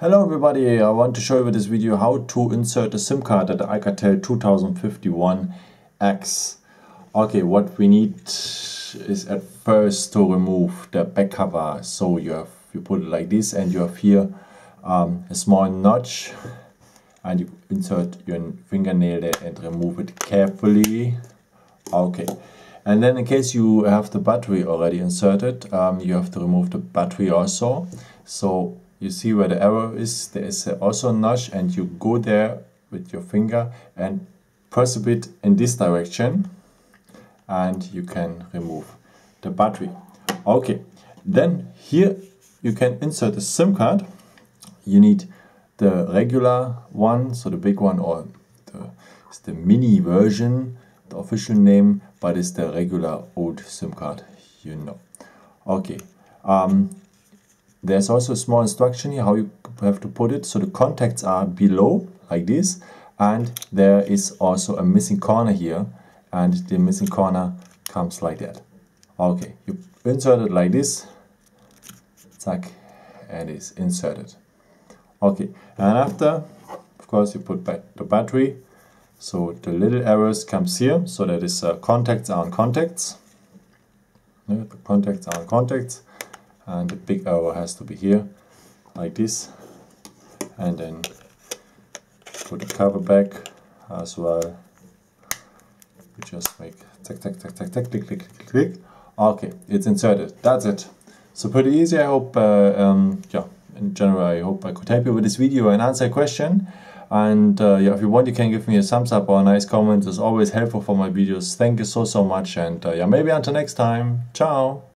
Hello everybody, I want to show you with this video how to insert a SIM card at the Alcatel 2051X. Okay, what we need is at first to remove the back cover. So you put it like this, and you have here a small notch, and you insert your fingernail there and remove it carefully. Okay, and then in case you have the battery already inserted, you have to remove the battery also. So you see where the arrow is, there is also a notch, and you go there with your finger and press a bit in this direction, and you can remove the battery. Okay, then here you can insert a SIM card. You need the regular one, so the big one, or it's the mini version, the official name, but it's the regular old SIM card, you know. Okay. There's also a small instruction here how you have to put it. So the contacts are below like this, and there is also a missing corner here, and the missing corner comes like that. Okay, you insert it like this, zack, and it's inserted. Okay, and after, of course, you put back the battery. So the little arrows comes here, so that is contacts are on contacts. The contacts are on contacts. And the big arrow has to be here, like this, and then put the cover back as well. We just make tick, tick, tick, tick, tick, click, click, click, click. Okay, it's inserted. That's it. So pretty easy. I hope, yeah, in general, I hope I could help you with this video and answer a question. And yeah, if you want, you can give me a thumbs up or a nice comment. It's always helpful for my videos. Thank you so much. And yeah, maybe until next time. Ciao.